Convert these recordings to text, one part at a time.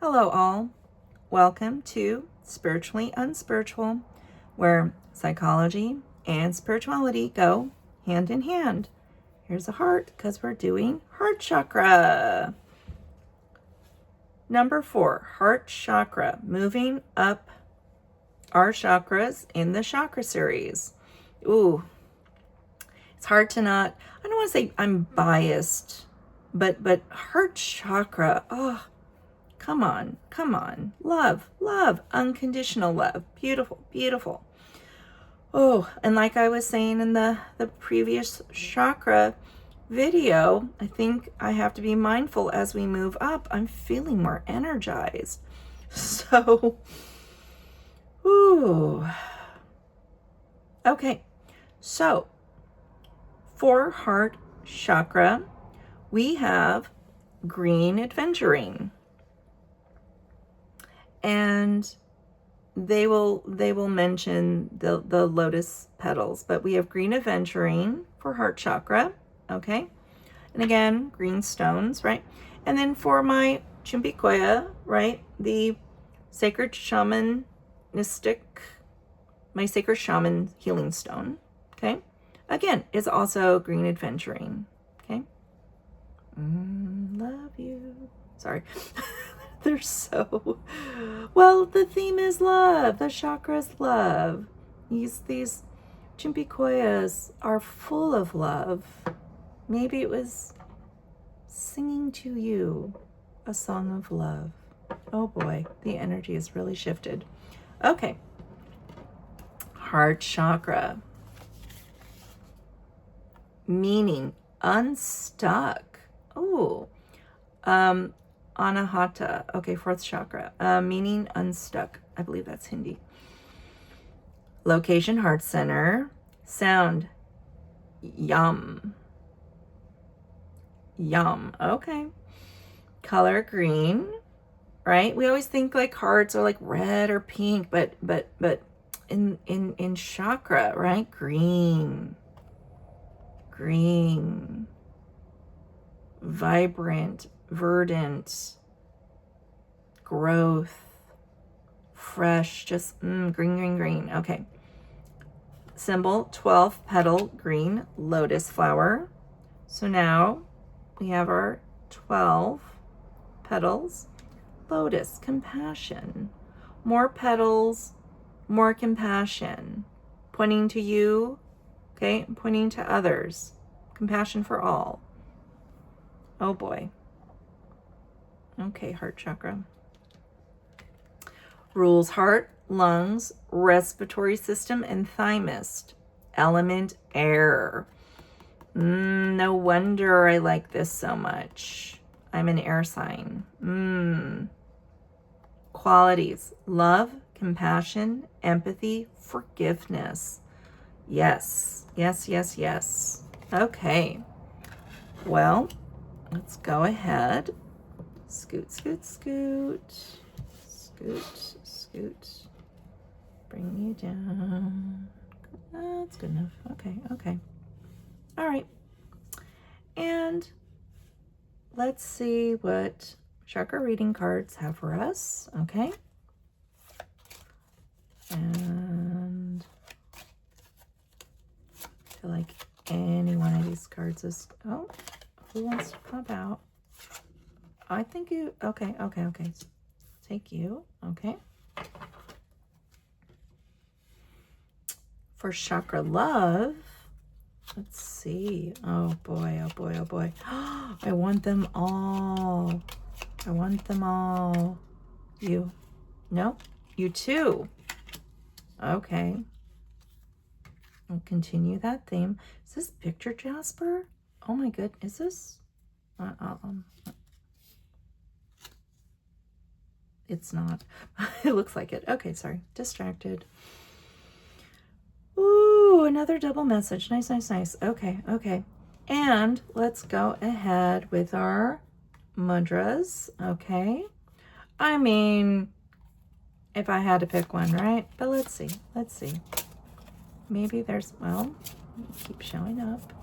Hello all, welcome to Spiritually Unspiritual, where psychology and spirituality go hand in hand. Here's a heart because we're doing Heart Chakra. Number 4, Heart Chakra, moving up our chakras in the chakra series. Ooh, it's hard to not, I don't want to say I'm biased, but Heart Chakra, oh, come on. Love, unconditional love. Beautiful, beautiful. Oh, and like I was saying in the previous chakra video, I think I have to be mindful as we move up. I'm feeling more energized. So, ooh. Okay, so for Heart Chakra, we have green adventuring. And they will mention the lotus petals, but we have green adventuring for Heart Chakra, okay? And again, green stones, right? And then for my Chumbikoya, right, the sacred shamanistic, my sacred shaman healing stone, okay? Again, is also green adventuring, okay? Love you. Sorry. They're so, well, the theme is love. The chakra is love. These Chimpikoyas are full of love. Maybe it was singing to you a song of love. Oh boy, the energy has really shifted. Okay. Heart Chakra. Meaning unstuck. Oh, Anahata, okay, 4th chakra, meaning unstuck. I believe that's Hindi. Location, heart center. Sound, yum. Yum, okay. Color, green, right? We always think like hearts are like red or pink, but in chakra, right? Green. Vibrant, verdant, growth, fresh, just green. Okay. Symbol, 12 petal green lotus flower. So now we have our 12 petals. Lotus, compassion. More petals, more compassion. Pointing to you, okay? Pointing to others. Compassion for all. Oh boy. Okay, Heart Chakra. Rules heart, lungs, respiratory system, and thymus. Element air. No wonder I like this so much. I'm an air sign. Qualities: love, compassion, empathy, forgiveness. Yes. Okay. Well, let's go ahead. Scoot. Bring you down. That's good enough. Okay. All right. And let's see what chakra reading cards have for us. Okay. And I feel like any one of these cards is, oh, who wants to pop out? I think you, okay. Take you, okay. For chakra love, let's see. Oh boy. I want them all. You, no, you too. Okay. I'll continue that theme. Is this picture Jasper? Oh my good, is this? It's not. It looks like it. Okay, sorry. Distracted. Ooh, another double message. Nice. Okay. And let's go ahead with our mudras. Okay. I mean, if I had to pick one, right? But let's see. Maybe there's, well, keep showing up.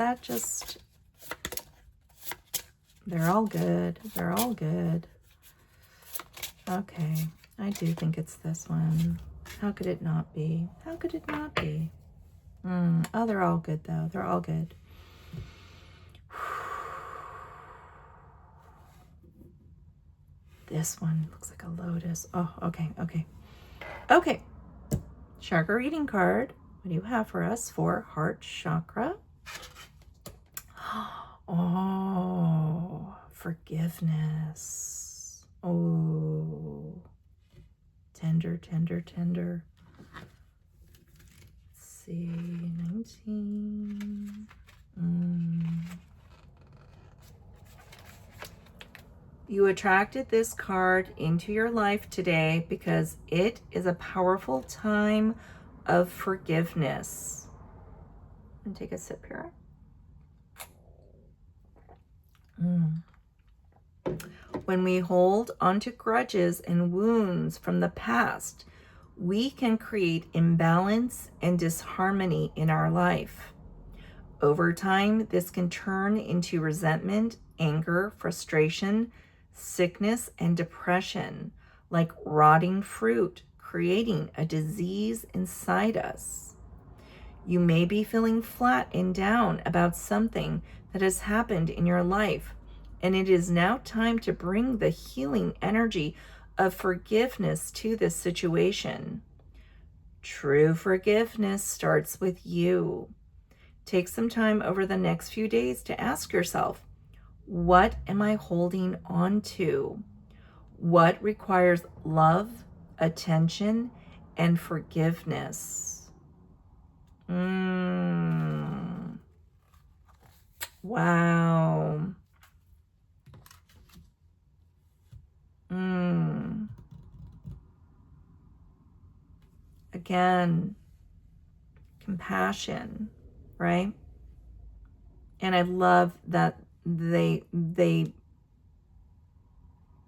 that just... They're all good. They're all good. Okay. I do think it's this one. How could it not be? How could it not be? Oh, they're all good, though. They're all good. This one looks like a lotus. Oh, okay, okay. Okay. Chakra reading card. What do you have for us for Heart Chakra? Oh, forgiveness. Oh, tender, tender, tender. Let's see, 19. You attracted this card into your life today because it is a powerful time of forgiveness. And take a sip here. When we hold onto grudges and wounds from the past, we can create imbalance and disharmony in our life. Over time, this can turn into resentment, anger, frustration, sickness, and depression, like rotting fruit, creating a disease inside us. You may be feeling flat and down about something that has happened in your life, and it is now time to bring the healing energy of forgiveness to this situation. True forgiveness starts with you. Take some time over the next few days to ask yourself, what am I holding on to? What requires love, attention, and forgiveness? Wow. Again, compassion, right? And I love that they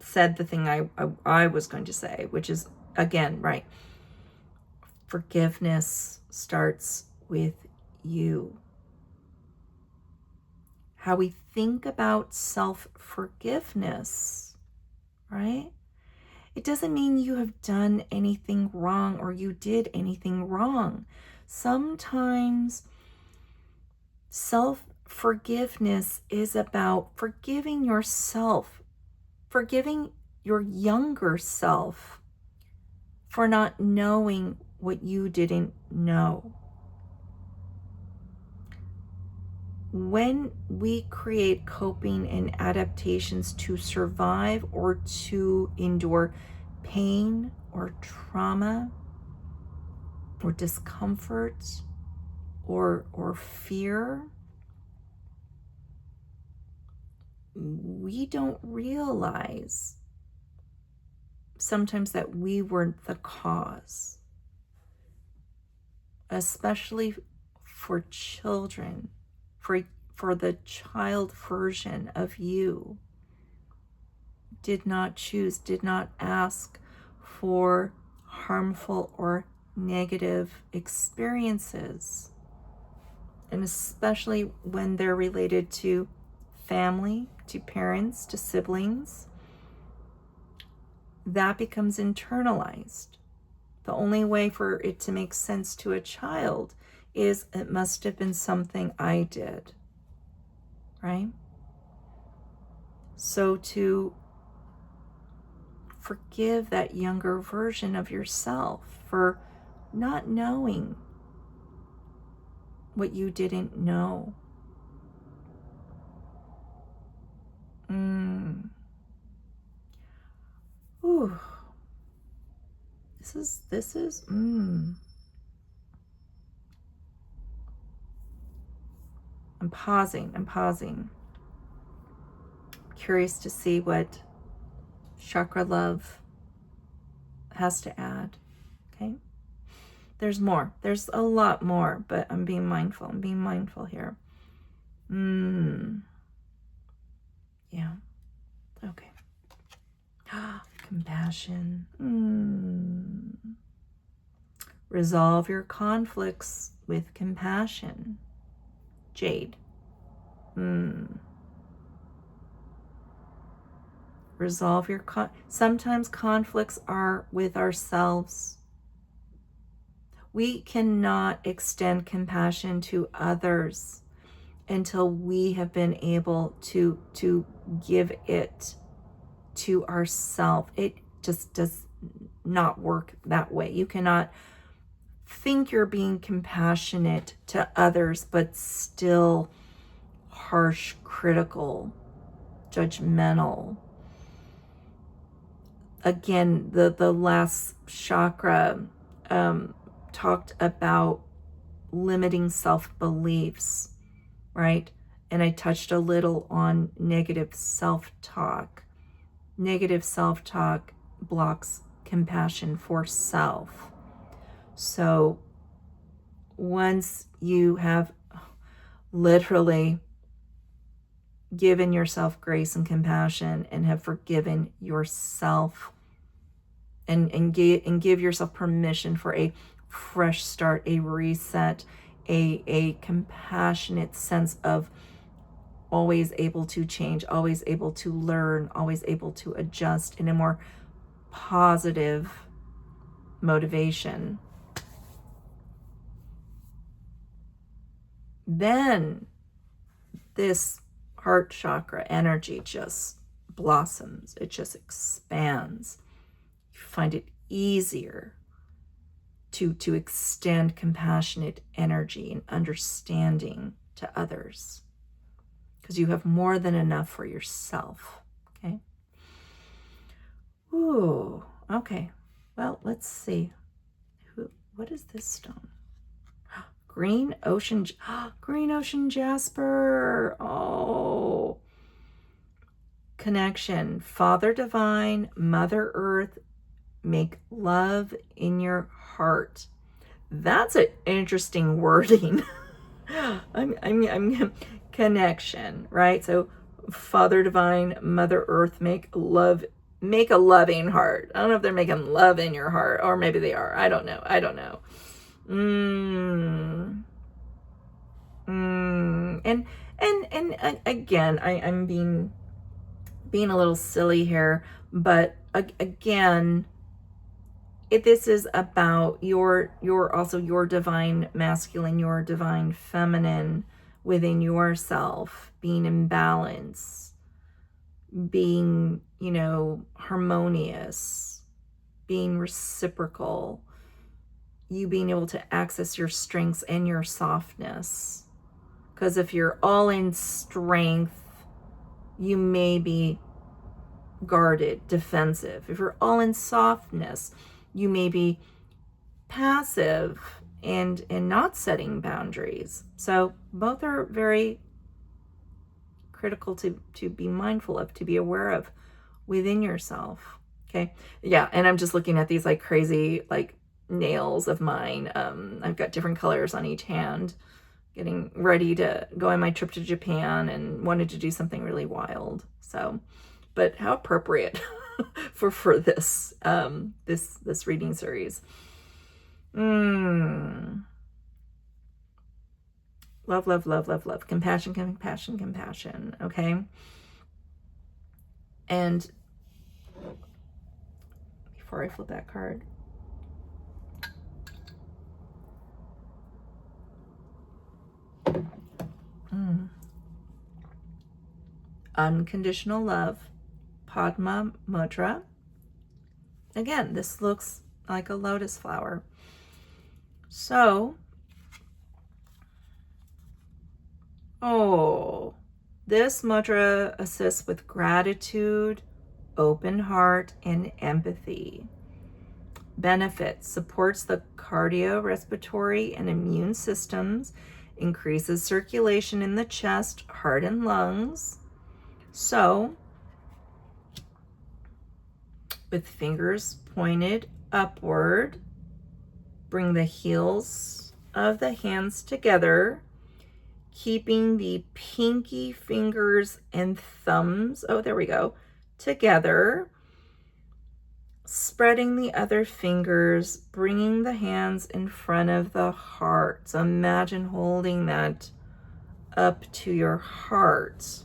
said the thing I was going to say, which is, again, right, forgiveness starts with you. How we think about self-forgiveness, right? It doesn't mean you have done anything wrong or you did anything wrong. Sometimes self-forgiveness is about forgiving yourself, forgiving your younger self for not knowing what you didn't know. When we create coping and adaptations to survive or to endure pain or trauma or discomfort or fear, we don't realize sometimes that we were the cause, especially for children, for the child version of you. Did not choose, did not ask for harmful or negative experiences. And especially when they're related to family, to parents, to siblings, that becomes internalized. The only way for it to make sense to a child is it must have been something I did, right? So to forgive that younger version of yourself for not knowing what you didn't know. Ooh. This is I'm pausing. Curious to see what Chakra Love has to add. Okay. There's more. There's a lot more, but I'm being mindful. I'm being mindful here. Yeah. Okay. Compassion. Resolve your conflicts with compassion. Jade. Resolve your sometimes conflicts are with ourselves. We cannot extend compassion to others until we have been able to give it to ourselves. It just does not work that way. You cannot think you're being compassionate to others, but still harsh, critical, judgmental. Again, the last chakra talked about limiting self-beliefs, right? And I touched a little on negative self-talk. Negative self-talk blocks compassion for self. So once you have literally given yourself grace and compassion and have forgiven yourself and give yourself permission for a fresh start, a reset, a compassionate sense of always able to change, always able to learn, always able to adjust in a more positive motivation, then this heart chakra energy just blossoms. It just expands. You find it easier to extend compassionate energy and understanding to others because you have more than enough for yourself. Okay. Ooh. Okay. Well, let's see. What is this stone? Green ocean jasper. Oh. Connection. Father divine, Mother Earth, make love in your heart. That's an interesting wording. I'm connection, right? So Father divine, Mother Earth, make a loving heart. I don't know if they're making love in your heart, or maybe they are. I don't know. And again, I'm being a little silly here, but again, this is about your divine masculine, your divine feminine within yourself, being in balance, being, harmonious, being reciprocal, you being able to access your strengths and your softness. Because if you're all in strength, you may be guarded, defensive. If you're all in softness, you may be passive and not setting boundaries. So both are very critical to be mindful of, to be aware of within yourself. Okay. Yeah. And I'm just looking at these like crazy like nails of mine. I've got different colors on each hand, getting ready to go on my trip to Japan and wanted to do something really wild. So, but how appropriate for this this reading series. Love, love, love, love, love. Compassion, compassion, compassion. Okay. And before I flip that card, unconditional love, Padma Mudra. Again, this looks like a lotus flower. So, this mudra assists with gratitude, open heart, and empathy. Benefits: supports the cardiorespiratory and immune systems, increases circulation in the chest, heart, and lungs. So, with fingers pointed upward, bring the heels of the hands together, keeping the pinky fingers and thumbs, there we go, together. Spreading the other fingers, bringing the hands in front of the heart. So imagine holding that up to your heart.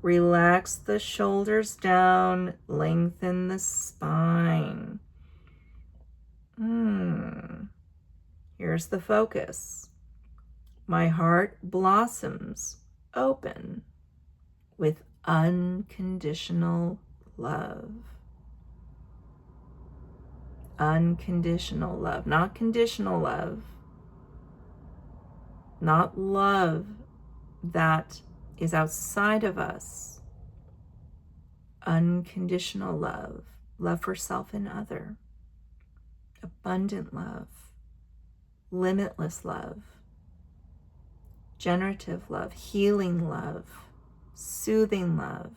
Relax the shoulders down, lengthen the spine. Here's the focus. My heart blossoms open with unconditional love. Unconditional love, not conditional love, not love that is outside of us. Unconditional love, love for self and other, abundant love, limitless love, generative love, healing love, soothing love.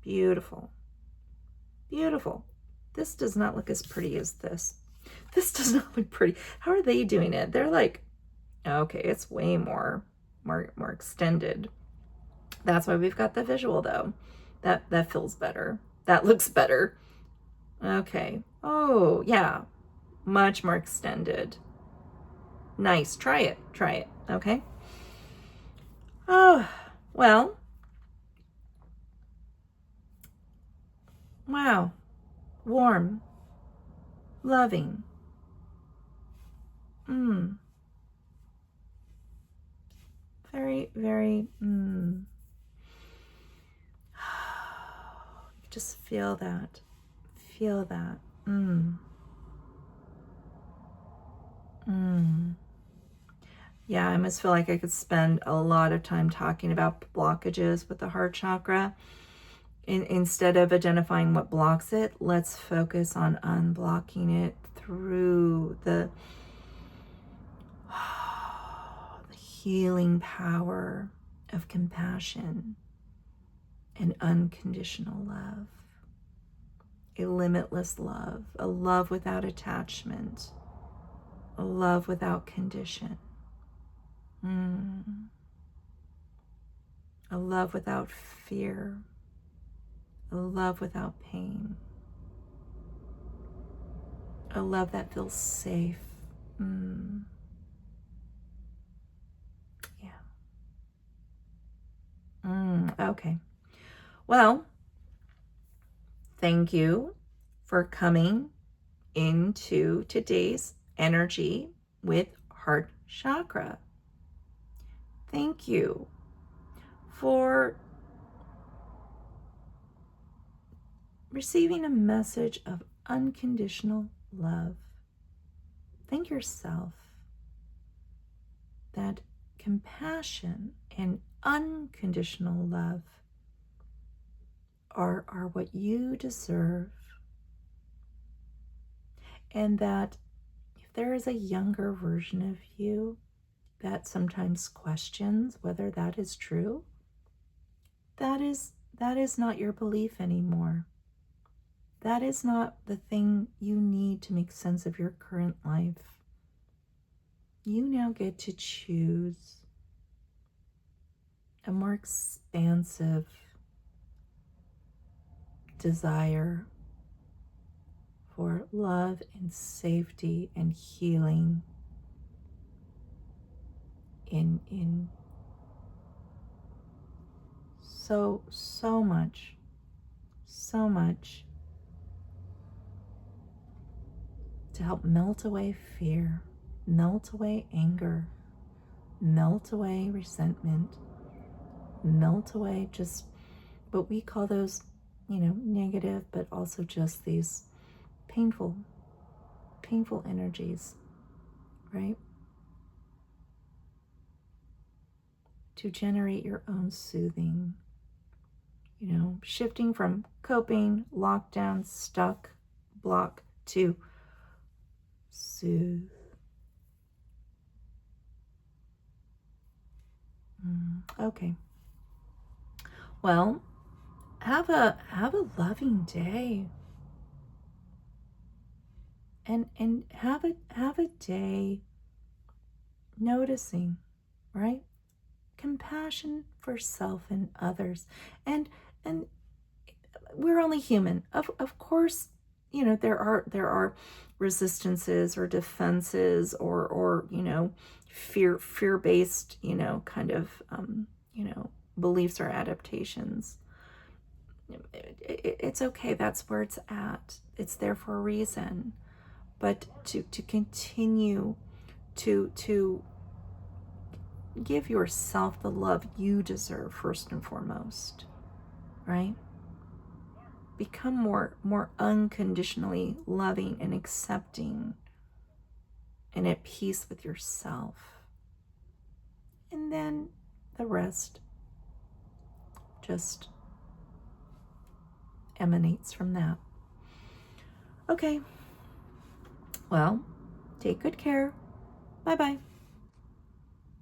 Beautiful. Beautiful. This does not look as pretty as this. This does not look pretty. How are they doing it? They're like, okay, it's way more extended. That's why we've got the visual though. That feels better. That looks better. Okay. Oh, yeah. Much more extended. Nice. Try it. Try it. Okay. Oh, well. Wow. Warm. Loving. Very, very, just feel that. Feel that. Yeah, I almost feel like I could spend a lot of time talking about blockages with the heart chakra. Instead of identifying what blocks it, let's focus on unblocking it through the healing power of compassion and unconditional love. A limitless love, a love without attachment, a love without condition. A love without fear, a love without pain, a love that feels safe. Okay. Well, thank you for coming into today's energy with Heart Chakra. Thank you for receiving a message of unconditional love. Thank yourself that compassion and unconditional love are what you deserve, and that if there is a younger version of you that sometimes questions whether that is true, that is not your belief anymore. That is not the thing you need to make sense of your current life. You now get to choose a more expansive desire for love and safety and healing in so much to help melt away fear, melt away anger, melt away resentment, melt away just what we call those, negative, but also just these painful energies, right? To generate your own soothing, shifting from coping, lockdown, stuck, block to soothe. Okay. Well, have a loving day. And have a day noticing, right? Compassion for self and others. And we're only human. Of course, you know, there are resistances or defenses or you know, fear-based, you know, kind of you know, beliefs or adaptations. It's okay. That's where it's at. It's there for a reason. But to continue to give yourself the love you deserve first and foremost, right? Become more unconditionally loving and accepting and at peace with yourself. And then the rest just emanates from that. Okay. Well, take good care. Bye-bye.